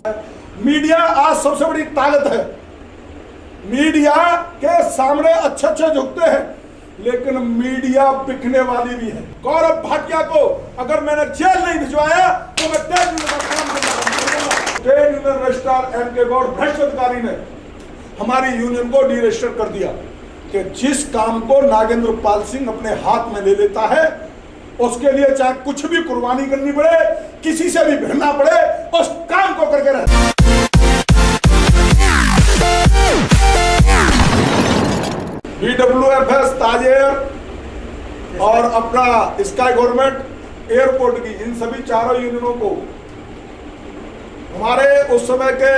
Media आज सबसे बड़ी ताकत है। मीडिया के सामने अच्छे अच्छे झुकते हैं, लेकिन मीडिया बिकने वाली भी है। गौरव भाटिया को अगर मैंने जेल नहीं भिजवाया तो मैं ट्रेड यूनियन का काम करूंगा। Trade union registrar M K. Gaur भ्रष्ट अधिकारी ने हमारी यूनियन को डीरजिस्टर कर दिया कि जिस काम को नागेंद्र पाल सिंह अपने हाथ में ले लेता है उसके लिए चाहे कुछ भी कुर्बानी करनी पड़े, किसी से भी भिड़ना पड़े, उस काम को करके रहता है। BWFS, ताजेर और अपना स्काई गवर्नमेंट एयरपोर्ट की, इन सभी चारों यूनियनों को हमारे उस समय के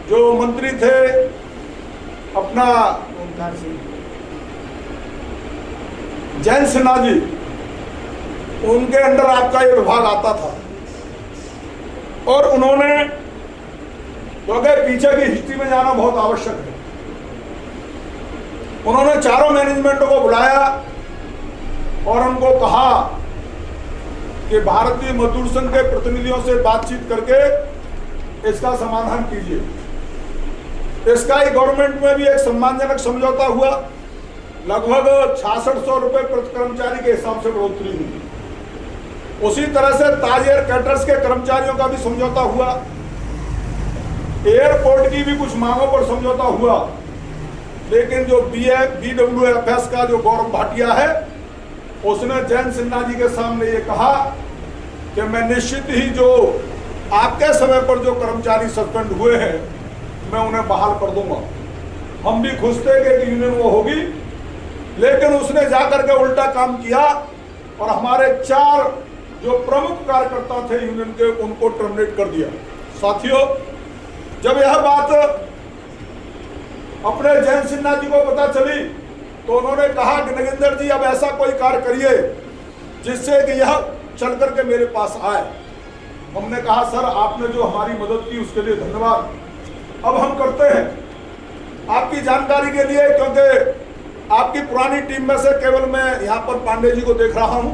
जो मंत्री थे अपना जयंत सिन्हा जी, उनके अंडर आपका ये विभाग आता था और उन्होंने, क्योंकि पीछे की हिस्ट्री में जाना बहुत आवश्यक है, उन्होंने चारों मैनेजमेंटों को बुलाया और उनको कहा कि भारतीय मजदूर संघ के प्रतिनिधियों से बातचीत करके इसका समाधान कीजिए। इसका गवर्नमेंट में भी एक सम्मानजनक समझौता हुआ, लगभग 6600 रुपए प्रति कर्मचारी के हिसाब से बढ़ोतरी हुई। उसी तरह से ताजेर कैटर्स के कर्मचारियों का भी समझौता हुआ, एयरपोर्ट की भी कुछ मांगों पर समझौता हुआ, लेकिन जो BWFS का जो गौरव भाटिया है उसने जयंत सिन्हा जी के सामने ये कहा कि मैं निश्चित ही जो आपके समय पर जो कर्मचारी सस्पेंड हुए हैं मैं उन्हें बहाल कर दूंगा। हम भी खुश थे कि यूनियन वो होगी, लेकिन उसने जाकर के उल्टा काम किया और हमारे 4 जो प्रमुख कार्यकर्ता थे यूनियन के उनको टर्मिनेट कर दिया। साथियों, जब यह बात अपने जयंत सिन्हा जी को पता चली तो उन्होंने कहा कि नगेंद्र जी अब ऐसा कोई कार्य करिए जिससे कि यह चल करके मेरे पास आए। हमने कहा सर आपने जो हमारी मदद की उसके लिए धन्यवाद, अब हम करते हैं। आपकी जानकारी के लिए, क्योंकि आपकी पुरानी टीम में से केवल मैं यहाँ पर पांडे जी को देख रहा हूँ,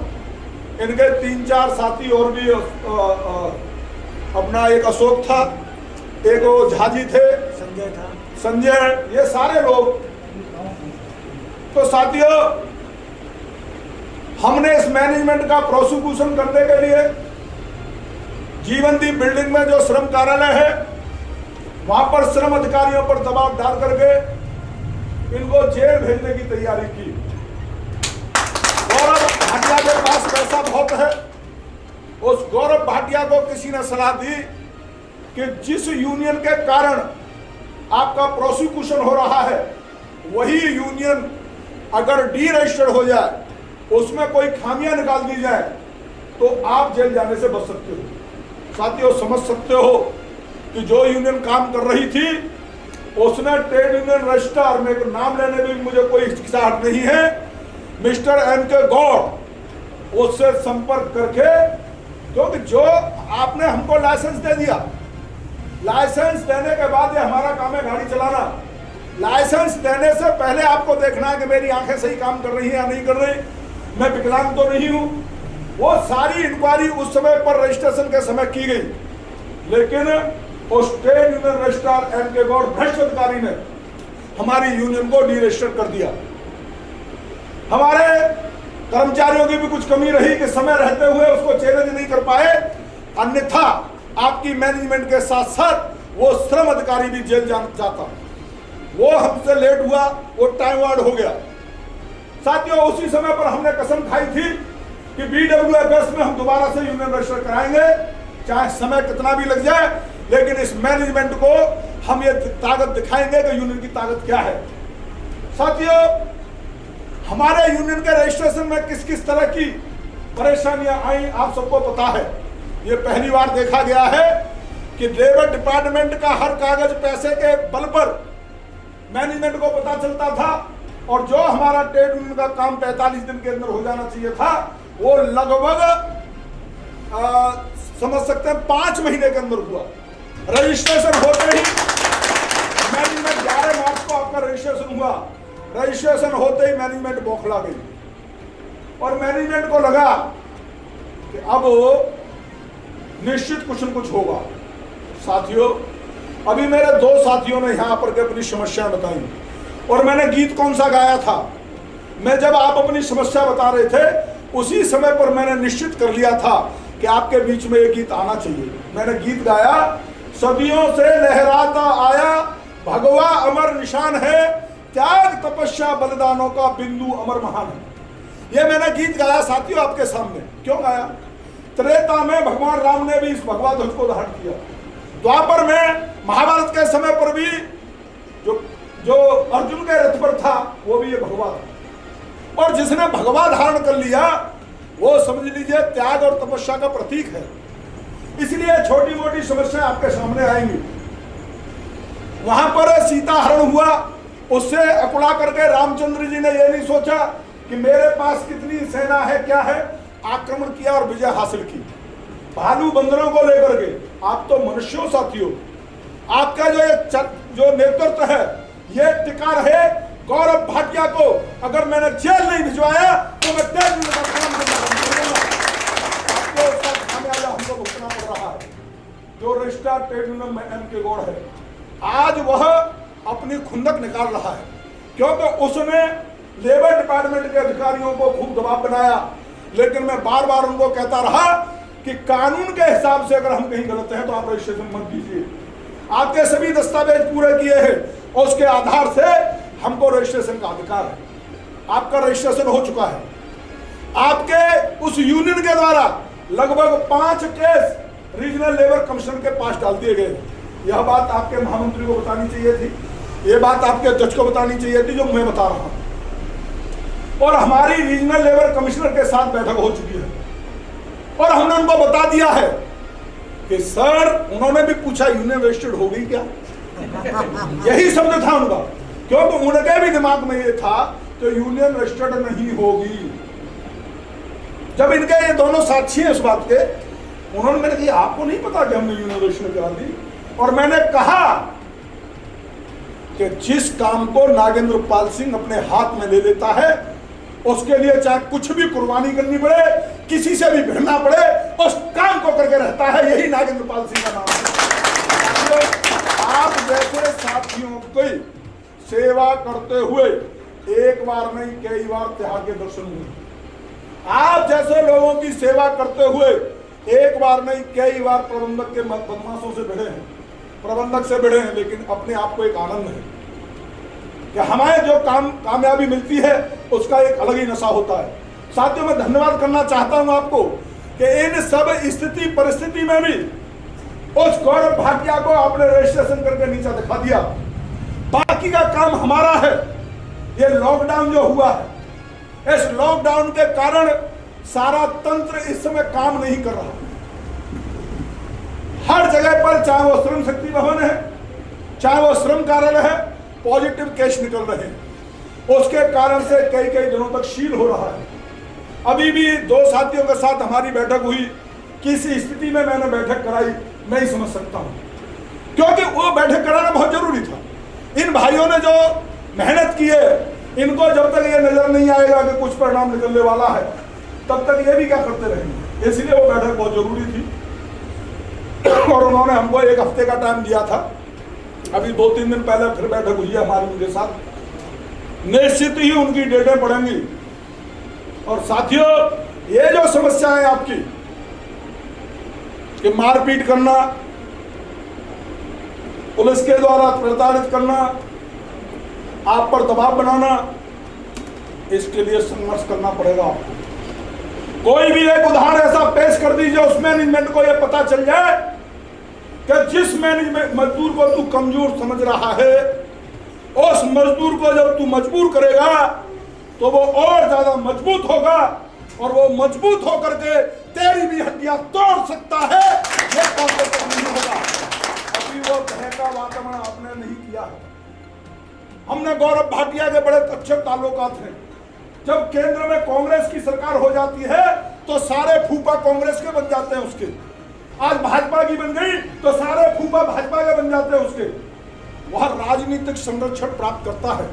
इनके 3-4 साथी और भी अपना एक अशोक था, एक वो झाजी थे, संजय था, संजय, ये सारे लोग। तो साथियों, हमने इस मैनेजमेंट का प्रोसिक्यूशन करने के लिए जीवंती बिल्डिंग में जो श्रम कार्यालय है वहां पर श्रम अधिकारियों पर दबाव डाल करके इनको जेल भेजने की तैयारी की। गौरव भाटिया के पास पैसा बहुत है। उस गौरव भाटिया को किसी ने सलाह दी कि जिस यूनियन के कारण आपका प्रोसिक्यूशन हो रहा है वही यूनियन अगर डीरजिस्टर हो जाए, उसमें कोई खामियां निकाल दी जाए तो आप जेल जाने से बच सकते हो। साथियों, समझ सकते हो कि जो यूनियन काम कर रही थी उसने ट्रेड यूनियन रजिस्ट्रार में नाम लेने में मुझे कोई हिचकिचाहट नहीं है, मिस्टर M.के. गौड़, उससे संपर्क करके, क्योंकि जो आपने हमको लाइसेंस दे दिया, लाइसेंस देने के बाद ये हमारा काम है गाड़ी चलाना। लाइसेंस देने से पहले आपको देखना है कि मेरी आंखें सही काम कर रही हैं या नहीं कर रही, मैं विकलांग तो नहीं हूं। वो सारी इंक्वायरी उस समय पर रजिस्ट्रेशन के समय की गई, लेकिन उस ट्रेड यूनियन रजिस्ट्रार M.के. गौड़ भ्रष्ट अधिकारी ने हमारी यूनियन को डीरजिस्टर कर दिया। हमारे कर्मचारियों की भी कुछ कमी रही कि समय रहते हुए उसको चैलेंज नहीं कर पाए, अन्यथा आपकी मैनेजमेंट के साथ साथ वो श्रम अधिकारी भी जेल जाता। वो हमसे लेट हुआ, वो टाइम वार्ड हो गया। साथियों, उसी समय पर हमने कसम खाई थी कि BWFS में हम दोबारा से यूनियन रजिस्टर कराएंगे, चाहे समय कितना भी लग जाए, लेकिन इस मैनेजमेंट को हम ये ताकत दिखाएंगे कि यूनियन की ताकत क्या है। साथियों, हमारे यूनियन के रजिस्ट्रेशन में किस किस तरह की परेशानियां आई आप सबको पता है। ये पहली बार देखा गया है कि लेबर डिपार्टमेंट का हर कागज पैसे के बल पर मैनेजमेंट को पता चलता था, और जो हमारा ट्रेड यूनियन का काम 45 दिन के अंदर हो जाना चाहिए था वो लगभग समझ सकते हैं 5 महीने के अंदर हुआ। रजिस्ट्रेशन होते ही मैनेजमेंट 11 मार्च को आपका रजिस्ट्रेशन हुआ, रजिस्ट्रेशन होते ही मैनेजमेंट बौखला गई और मैनेजमेंट को लगा कि अब निश्चित कुछ न कुछ होगा। साथियों, अभी मेरे दो साथियों ने यहाँ पर के अपनी समस्या बताई और मैंने गीत कौन सा गाया था, मैं जब आप अपनी समस्या बता रहे थे उसी समय पर मैंने निश्चित कर लिया था कि आपके बीच में ये गीत आना चाहिए। मैंने गीत गाया, सदियों से लहराता आया भगवा अमर निशान है, त्याग तपस्या बलिदानों का बिंदु अमर महान है। ये मैंने गीत गाया साथियों आपके सामने। क्यों गाया? त्रेता में भगवान राम ने भी इस भगवा ध्वज को धारण किया, द्वापर में महाभारत के समय पर भी जो अर्जुन के रथ पर था वो भी ये भगवा था, और जिसने भगवा धारण कर लिया वो समझ लीजिए त्याग और तपस्या का प्रतीक है। इसलिए छोटी मोटी समस्या आपके सामने आएंगी। वहां पर सीता हरण हुआ, उससे अकुड़ा करके रामचंद्र जी ने यह नहीं सोचा कि मेरे पास कितनी सेना है क्या है, आक्रमण किया और विजय हासिल की भालू बंदरों को लेकर के। आप तो मनुष्यों साथियों, आपका जो नेतृत्व है ये टिका रहे। गौरव भाटिया को अगर मैंने जेल नहीं भिजवाया तो मैं 10 दिन का काम करूंगा। आपको उसका खामियाजा हमको भुगतना पड़ रहा है। जो रजिस्ट्रार ट्रेड यूनियन में M.K. गौड़ है, आज वह अपनी खुंदक निकाल रहा है, क्योंकि उसने लेबर डिपार्टमेंट के अधिकारियों को खूब दबाव बनाया। लेकिन मैं बार बार उनको कहता रहा कि कानून के हिसाब से अगर हम कहीं गलत हैं तो आप रजिस्ट्रेशन मत कीजिए। आपके सभी दस्तावेज पूरे किए हैं और उसके आधार से हमको रजिस्ट्रेशन का अधिकार है। आपका रजिस्ट्रेशन हो चुका है। आपके उस यूनियन के द्वारा लगभग 5 केस रीजनल लेबर कमिश्नर के पास डाल दिए गए। यह बात आपके महामंत्री को बतानी चाहिए थी, यह बात आपके अध्यक्ष को बतानी चाहिए थी, जो मैं बता रहा हूं। और हमारी रीजनल लेबर कमिश्नर के साथ बैठक हो चुकी है और हमने उनको बता दिया है कि सर, उन्होंने भी पूछा यूनियन रजिस्टर्ड हो गई क्या, यही शब्द था उनका, क्योंकि उनके भी दिमाग में ये था कि यूनियन रजिस्टर्ड नहीं होगी। जब इनके ये दोनों साक्षी हैं इस बात के, उन्होंने मैंने कहा आपको नहीं पता कि हमने यूनियन रजिस्टर्ड करा दी। और मैंने कहा कि जिस काम को नागेंद्र पाल सिंह अपने हाथ में ले लेता है उसके लिए चाहे कुछ भी कुर्बानी करनी पड़े, किसी से भी भिड़ना पड़े, उस काम को करके रहता है। यही नागेंद्र पाल सिंह का नाम है। आप जैसे साथियों की सेवा करते हुए एक बार नहीं कई बार त्याग के दर्शन हुए। आप जैसे लोगों की सेवा करते हुए एक बार नहीं कई बार प्रबंधक के बदमाशों से भिड़े हैं, प्रबंधक से भिड़े हैं, लेकिन अपने आप को एक आनंद है कि हमें जो कामयाबी मिलती है उसका एक अलग ही नशा होता है। साथियों, मैं धन्यवाद करना चाहता हूं आपको कि इन सब स्थिति परिस्थिति में भी उस गौरव भाटिया को आपने रजिस्ट्रेशन करके नीचे दिखा दिया। बाकी का काम हमारा है। ये लॉकडाउन जो हुआ है, इस लॉकडाउन के कारण सारा तंत्र इस समय काम नहीं कर रहा। हर जगह पर, चाहे वो श्रम शक्ति भवन है, चाहे वो श्रम कार्यालय है, पॉजिटिव केस निकल रहे हैं। उसके कारण से कई कई दिनों तक शील हो रहा है। अभी भी 2 साथियों के साथ हमारी बैठक हुई। किस स्थिति में मैंने बैठक कराई मैं ही समझ सकता हूं, क्योंकि वो बैठक कराना बहुत जरूरी था। इन भाइयों ने जो मेहनत की है, इनको जब तक ये नजर नहीं आएगा कि कुछ परिणाम निकलने वाला है, तब तक ये भी क्या करते रहेंगे। इसलिए वो बैठक बहुत जरूरी थी और उन्होंने हमको 1 हफ्ते का टाइम दिया था। अभी 2-3 दिन पहले फिर बैठक हुई है हमारी उनके साथ। निश्चित ही उनकी डेटें पड़ेंगी। और साथियों, ये जो समस्या है आपकी कि मारपीट करना, पुलिस के द्वारा प्रताड़ित करना, आप पर दबाव बनाना, इसके लिए संघर्ष करना पड़ेगा आपको। कोई भी एक उदाहरण ऐसा पेश कर दीजिए उस मैनेजमेंट को यह पता चल जाए कि जिस मैनेजमेंट मजदूर को तू कमजोर समझ रहा है, उस मजदूर को जब तू मजबूर करेगा तो वो और ज्यादा मजबूत होगा और वो मजबूत होकर के तेरी भी हड्डियां तोड़ सकता है। ये कॉन्सेप्ट नहीं होगा। अभी वो तरह का वातावरण आपने नहीं किया है। हमने गौरव भाटिया के बड़े अच्छे ताल्लुकात हैं। जब केंद्र में कांग्रेस की सरकार हो जाती है तो सारे फूफा कांग्रेस के बन जाते हैं उसके। आज भाजपा की बन गई तो सारे फूफा भाजपा के बन जाते हैं उसके। वह राजनीतिक संरक्षण प्राप्त करता है।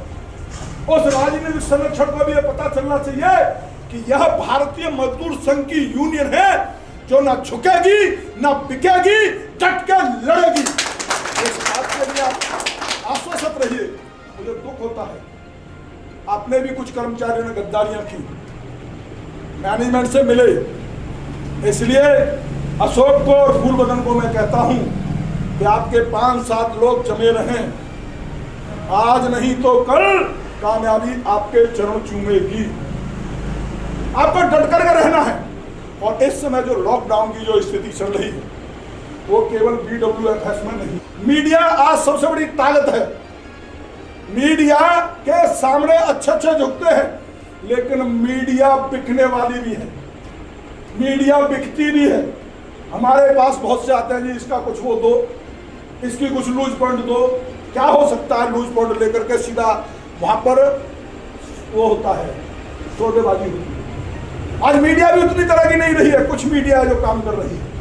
उस राजनीतिक संरक्षण को भी यह पता चलना चाहिए कि यह भारतीय मजदूर संघ की यूनियन है, जो ना झुकेगी ना बिकेगी, डट के लड़ेगी। इस बात के लिए आप आश्वस्त रहिए। मुझे दुख होता है, आपने भी कुछ कर्मचारियों ने गद्दारियां की, मैनेजमेंट से मिले, इसलिए अशोक को और फूलबदन को मैं कहता हूं कि आपके 5-7 लोग जमे रहें, आज नहीं तो कल कामयाबी आपके चरण चूमेगी। आपको डट करके रहना है। और इस समय जो लॉकडाउन की जो स्थिति चल रही है वो केवल BWFS में नहीं, मीडिया आज सबसे बड़ी ताकत है। मीडिया के सामने अच्छे झुकते हैं, लेकिन मीडिया बिकने वाली भी है, मीडिया बिकती भी है। हमारे पास बहुत से आते हैं, जी इसका कुछ वो दो, इसकी कुछ लूज पॉइंट दो। क्या हो सकता है लूज पॉइंट लेकर के? सीधा वहां पर वो होता है, सौदेबाजी होती है। आज मीडिया भी उतनी तरह की नहीं रही है, कुछ मीडिया है जो काम कर रही है।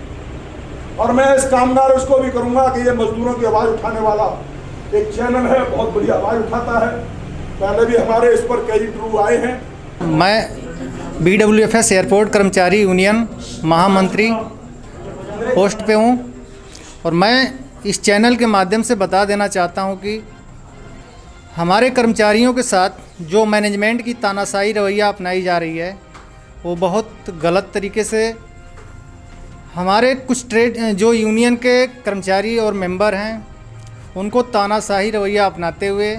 और मैं इस कामगार उसको भी करूंगा कि ये मजदूरों की आवाज उठाने वाला एक चैनल है, बहुत बड़ी आवाज उठाता है। पहले भी हमारे इस पर कई इंटरव्यू आए हैं। मैं BWFS एयरपोर्ट कर्मचारी यूनियन महामंत्री पोस्ट पे हूँ और मैं इस चैनल के माध्यम से बता देना चाहता हूँ कि हमारे कर्मचारियों के साथ जो मैनेजमेंट की तानाशाही रवैया अपनाई जा रही है वो बहुत गलत तरीके से हमारे कुछ ट्रेड जो यूनियन के कर्मचारी और मेंबर हैं उनको तानाशाही रवैया अपनाते हुए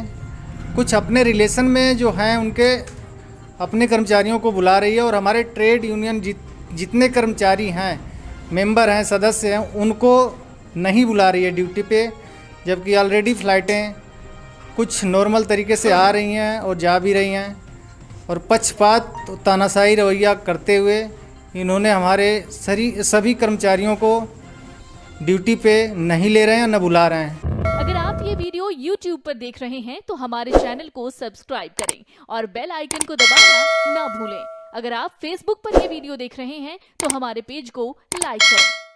कुछ अपने रिलेशन में जो हैं उनके अपने कर्मचारियों को बुला रही है और हमारे ट्रेड यूनियन जितने कर्मचारी हैं, मेंबर हैं, सदस्य हैं, उनको नहीं बुला रही है ड्यूटी पे, जबकि ऑलरेडी फ़्लाइटें कुछ नॉर्मल तरीके से आ रही हैं और जा भी रही हैं। और पक्षपात तानाशाही रवैया करते हुए इन्होंने हमारे सभी कर्मचारियों को ड्यूटी पे नहीं ले रहे हैं, न बुला रहे हैं। अगर आप ये वीडियो YouTube पर देख रहे हैं तो हमारे चैनल को सब्सक्राइब करें और बेल आइकन को दबाना ना भूलें। अगर आप Facebook पर ये वीडियो देख रहे हैं तो हमारे पेज को लाइक करें।